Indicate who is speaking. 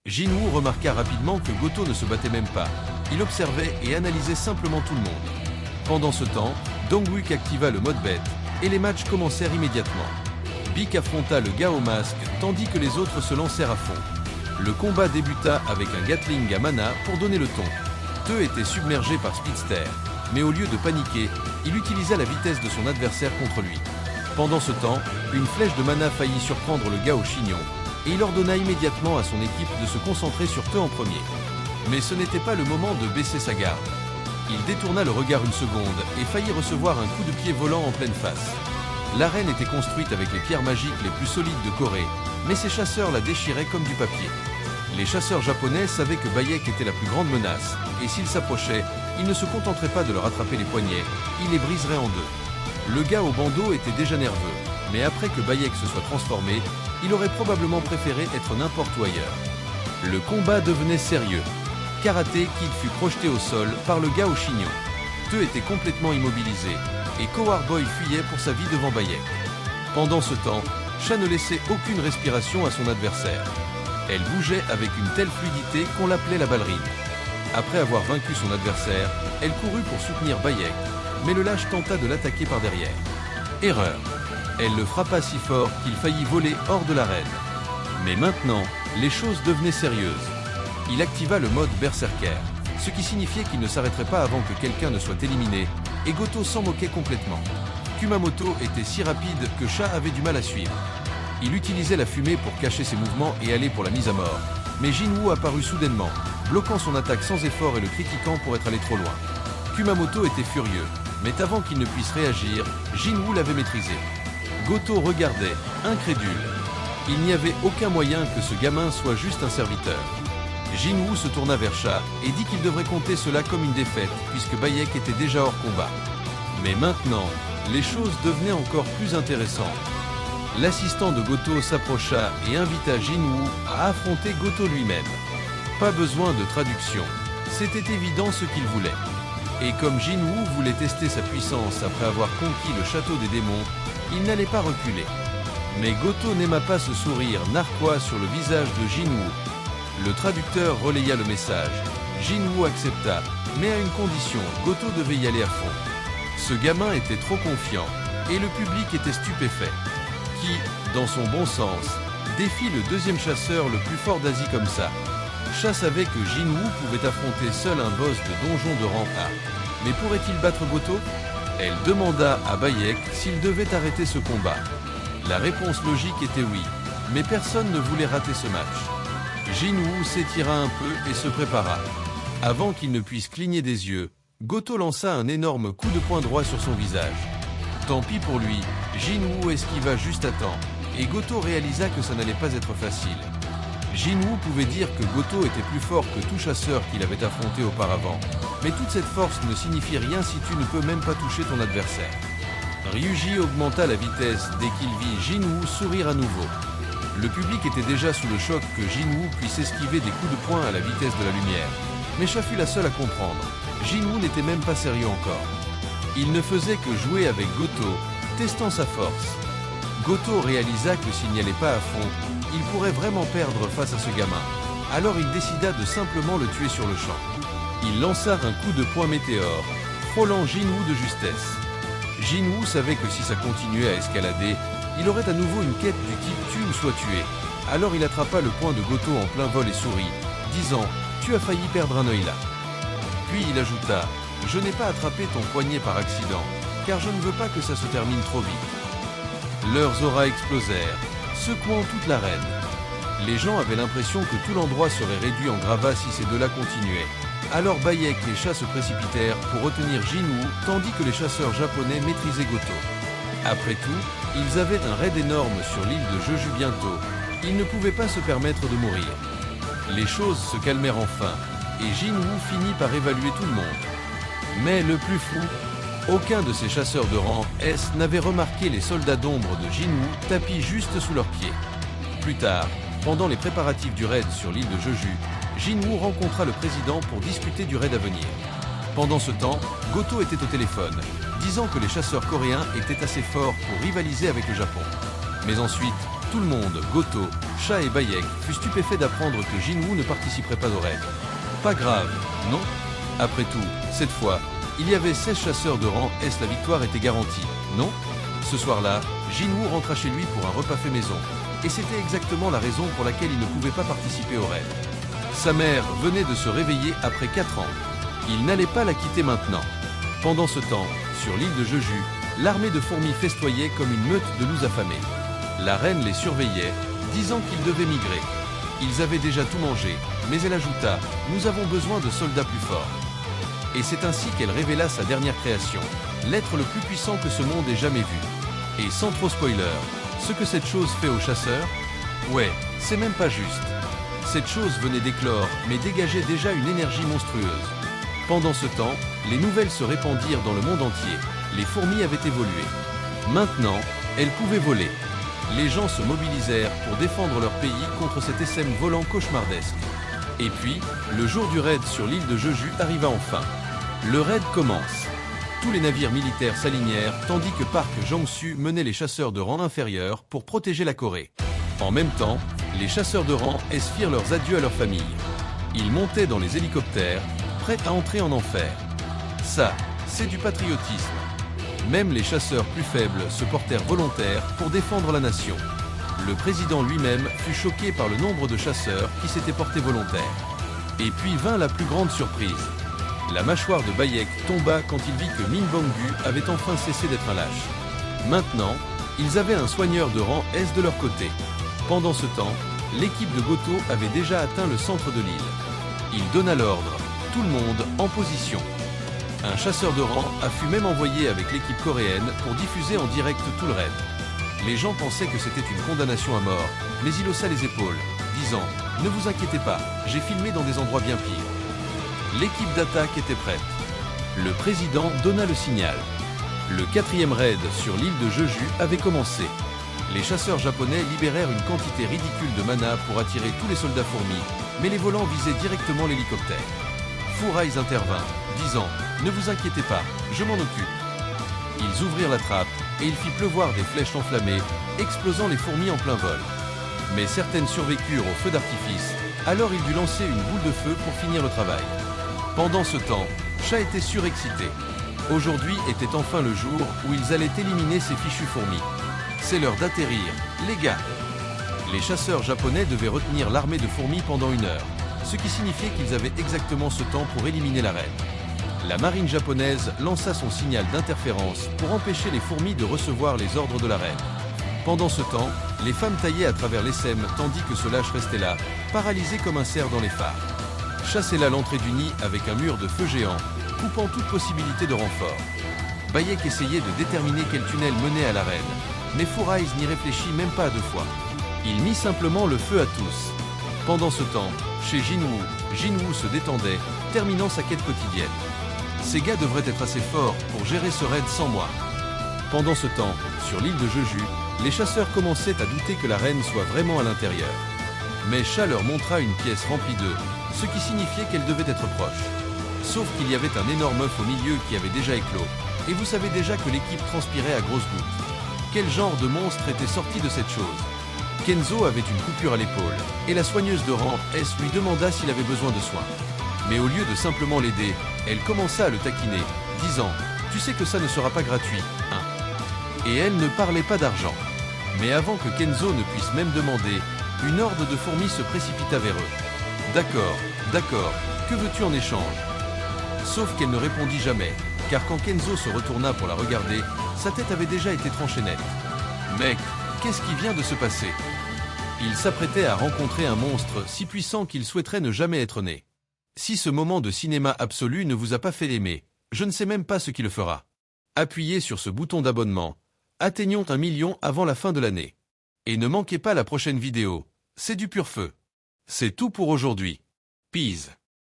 Speaker 1: Jinwoo remarqua rapidement que Goto ne se battait même pas. Il observait et analysait simplement tout le monde. Pendant ce temps, Dongwook activa le mode bête et les matchs commencèrent immédiatement. Beak affronta le gars au masque tandis que les autres se lancèrent à fond. Le combat débuta avec un Gatling à mana pour donner le ton. Deux était submergé par Speedster, mais au lieu de paniquer, il utilisa la vitesse de son adversaire contre lui. Pendant ce temps, une flèche de mana faillit surprendre le gars au chignon, et il ordonna immédiatement à son équipe de se concentrer sur Te en premier. Mais ce n'était pas le moment de baisser sa garde. Il détourna le regard une seconde et faillit recevoir un coup de pied volant en pleine face. L'arène était construite avec les pierres magiques les plus solides de Corée, mais ses chasseurs la déchiraient comme du papier. Les chasseurs japonais savaient que Bayek était la plus grande menace, et s'ils s'approchaient, ils ne se contenteraient pas de leur attraper les poignets, ils les briseraient en deux. Le gars au bandeau était déjà nerveux, mais après que Bayek se soit transformé, il aurait probablement préféré être n'importe où ailleurs. Le combat devenait sérieux. Karaté Kid fut projeté au sol par le gars au chignon. Te était complètement immobilisé, et Coward Boy fuyait pour sa vie devant Bayek. Pendant ce temps, Cha ne laissait aucune respiration à son adversaire. Elle bougeait avec une telle fluidité qu'on l'appelait la ballerine. Après avoir vaincu son adversaire, elle courut pour soutenir Bayek, mais le lâche tenta de l'attaquer par derrière. Erreur. Elle le frappa si fort qu'il faillit voler hors de l'arène. Mais maintenant, les choses devenaient sérieuses. Il activa le mode Berserker, ce qui signifiait qu'il ne s'arrêterait pas avant que quelqu'un ne soit éliminé, et Goto s'en moquait complètement. Kumamoto était si rapide que Cha avait du mal à suivre. Il utilisait la fumée pour cacher ses mouvements et aller pour la mise à mort, mais Jinwoo apparut soudainement, bloquant son attaque sans effort et le critiquant pour être allé trop loin. Kumamoto était furieux, mais avant qu'il ne puisse réagir, Jinwoo l'avait maîtrisé. Goto regardait, incrédule. Il n'y avait aucun moyen que ce gamin soit juste un serviteur. Jinwoo se tourna vers Cha et dit qu'il devrait compter cela comme une défaite puisque Bayek était déjà hors combat. Mais maintenant, les choses devenaient encore plus intéressantes. L'assistant de Goto s'approcha et invita Jinwoo à affronter Goto lui-même. Pas besoin de traduction, c'était évident ce qu'il voulait. Et comme Jinwoo voulait tester sa puissance après avoir conquis le château des démons, il n'allait pas reculer. Mais Goto n'aima pas ce sourire narquois sur le visage de Jinwoo. Le traducteur relaya le message. Jinwoo accepta, mais à une condition, Goto devait y aller à fond. Ce gamin était trop confiant, et le public était stupéfait. Qui, dans son bon sens, défie le deuxième chasseur le plus fort d'Asie comme ça? Cha savait que Jinwoo pouvait affronter seul un boss de donjon de rang A. Mais pourrait-il battre Goto? Elle demanda à Bayek s'il devait arrêter ce combat. La réponse logique était oui, mais personne ne voulait rater ce match. Jinwoo s'étira un peu et se prépara. Avant qu'il ne puisse cligner des yeux, Goto lança un énorme coup de poing droit sur son visage. Tant pis pour lui, Jinwoo esquiva juste à temps, et Goto réalisa que ça n'allait pas être facile. Jinwoo pouvait dire que Goto était plus fort que tout chasseur qu'il avait affronté auparavant, mais toute cette force ne signifie rien si tu ne peux même pas toucher ton adversaire. Ryuji augmenta la vitesse dès qu'il vit Jinwoo sourire à nouveau. Le public était déjà sous le choc que Jinwoo puisse esquiver des coups de poing à la vitesse de la lumière, mais Cha fut la seule à comprendre. Jinwoo n'était même pas sérieux encore. Il ne faisait que jouer avec Goto, testant sa force. Goto réalisa que s'il n'y allait pas à fond, il pourrait vraiment perdre face à ce gamin. Alors il décida de simplement le tuer sur le champ. Il lança un coup de poing météore, frôlant Jinwoo de justesse. Jinwoo savait que si ça continuait à escalader, il aurait à nouveau une quête du type tue ou sois tué. Alors il attrapa le poing de Goto en plein vol et sourit, disant « Tu as failli perdre un œil là ». Puis il ajouta « Je n'ai pas attrapé ton poignet par accident, car je ne veux pas que ça se termine trop vite ». Leurs auras explosèrent, secouant toute l'arène. Les gens avaient l'impression que tout l'endroit serait réduit en gravats si ces deux-là continuaient. Alors Bayek et Cha se précipitèrent pour retenir Jinwoo, tandis que les chasseurs japonais maîtrisaient Goto. Après tout, ils avaient un raid énorme sur l'île de Jeju bientôt. Ils ne pouvaient pas se permettre de mourir. Les choses se calmèrent enfin, et Jinwoo finit par évaluer tout le monde. Mais le plus fou, aucun de ces chasseurs de rang S n'avait remarqué les soldats d'ombre de Jinwoo tapis juste sous leurs pieds. Plus tard, pendant les préparatifs du raid sur l'île de Jeju, Jinwoo rencontra le président pour discuter du raid à venir. Pendant ce temps, Goto était au téléphone, disant que les chasseurs coréens étaient assez forts pour rivaliser avec le Japon. Mais ensuite, Tout le monde, Goto, Sha et Bayek, fut stupéfait d'apprendre que Jinwoo ne participerait pas au raid. Pas grave, non? Après tout, cette fois, il y avait 16 chasseurs de rang S, la victoire était garantie, non? Ce soir-là, Jinwoo rentra chez lui pour un repas fait maison, et c'était exactement la raison pour laquelle il ne pouvait pas participer au raid. Sa mère venait de se réveiller après 4 ans. Il n'allait pas la quitter maintenant. Pendant ce temps, sur l'île de Jeju, l'armée de fourmis festoyait comme une meute de loups affamés. La reine les surveillait, disant qu'ils devaient migrer. Ils avaient déjà tout mangé, mais elle ajouta « Nous avons besoin de soldats plus forts ». Et c'est ainsi qu'elle révéla sa dernière création, l'être le plus puissant que ce monde ait jamais vu. Et sans trop spoiler, ce que cette chose fait aux chasseurs? Ouais, c'est même pas juste. Cette chose venait d'éclore, mais dégageait déjà une énergie monstrueuse. Pendant ce temps, les nouvelles se répandirent dans le monde entier. Les fourmis avaient évolué. Maintenant, elles pouvaient voler. Les gens se mobilisèrent pour défendre leur pays contre cet SM volant cauchemardesque. Et puis, le jour du raid sur l'île de Jeju arriva enfin. Le raid commence. Tous les navires militaires s'alignèrent, tandis que Park Jong-su menait les chasseurs de rang inférieur pour protéger la Corée. En même temps, les chasseurs de rang S firent leurs adieux à leur famille. Ils montaient dans les hélicoptères, prêts à entrer en enfer. Ça, c'est du patriotisme. Même les chasseurs plus faibles se portèrent volontaires pour défendre la nation. Le président lui-même fut choqué par le nombre de chasseurs qui s'étaient portés volontaires. Et puis vint la plus grande surprise. La mâchoire de Bayek tomba quand il vit que Min Bang-gu avait enfin cessé d'être un lâche. Maintenant, ils avaient un soigneur de rang S de leur côté. Pendant ce temps, l'équipe de Goto avait déjà atteint le centre de l'île. Il donna l'ordre, tout le monde en position. Un chasseur de rang fut même envoyé avec l'équipe coréenne pour diffuser en direct tout le raid. Les gens pensaient que c'était une condamnation à mort, mais il haussa les épaules, disant « Ne vous inquiétez pas, j'ai filmé dans des endroits bien pires ». L'équipe d'attaque était prête. Le président donna le signal. Le 4e raid sur l'île de Jeju avait commencé. Les chasseurs japonais libérèrent une quantité ridicule de mana pour attirer tous les soldats fourmis, mais les volants visaient directement l'hélicoptère. Four Eyes intervint, disant « Ne vous inquiétez pas, je m'en occupe ». Ils ouvrirent la trappe et il fit pleuvoir des flèches enflammées, explosant les fourmis en plein vol. Mais certaines survécurent au feu d'artifice, alors il dut lancer une boule de feu pour finir le travail. Pendant ce temps, Sha était surexcité. Aujourd'hui était enfin le jour où ils allaient éliminer ces fichues fourmis. C'est l'heure d'atterrir, les gars. Les chasseurs japonais devaient retenir l'armée de fourmis pendant 1 heure, ce qui signifiait qu'ils avaient exactement ce temps pour éliminer la reine. La marine japonaise lança son signal d'interférence pour empêcher les fourmis de recevoir les ordres de la reine. Pendant ce temps, les femmes taillaient à travers les sèmes tandis que ce lâche restait là, paralysé comme un cerf dans les phares. Chassez là l'entrée du nid avec un mur de feu géant, coupant toute possibilité de renfort. Bayek essayait de déterminer quel tunnel menait à la reine, mais Four Eyes n'y réfléchit même pas à 2 fois. Il mit simplement le feu à tous. Pendant ce temps, chez Jinwoo se détendait, terminant sa quête quotidienne. Ces gars devraient être assez forts pour gérer ce raid sans moi. Pendant ce temps, sur l'île de Jeju, les chasseurs commençaient à douter que la reine soit vraiment à l'intérieur. Mais Sha leur montra une pièce remplie d'œufs, ce qui signifiait qu'elle devait être proche. Sauf qu'il y avait un énorme œuf au milieu qui avait déjà éclos, et vous savez déjà que l'équipe transpirait à grosses gouttes. Quel genre de monstre était sorti de cette chose? Kenzo avait une coupure à l'épaule, et la soigneuse de rang S lui demanda s'il avait besoin de soins. Mais au lieu de simplement l'aider, elle commença à le taquiner, disant « Tu sais que ça ne sera pas gratuit, hein ?» Et elle ne parlait pas d'argent. Mais avant que Kenzo ne puisse même demander, une horde de fourmis se précipita vers eux. « D'accord, que veux-tu en échange ?» Sauf qu'elle ne répondit jamais, car quand Kenzo se retourna pour la regarder, sa tête avait déjà été tranchée nette. « Mec, qu'est-ce qui vient de se passer ?» Il s'apprêtait à rencontrer un monstre si puissant qu'il souhaiterait ne jamais être né. Si ce moment de cinéma absolu ne vous a pas fait aimer, je ne sais même pas ce qui le fera. Appuyez sur ce bouton d'abonnement. Atteignons 1 million avant la fin de l'année. Et ne manquez pas la prochaine vidéo. C'est du pur feu. C'est tout pour aujourd'hui. Peace.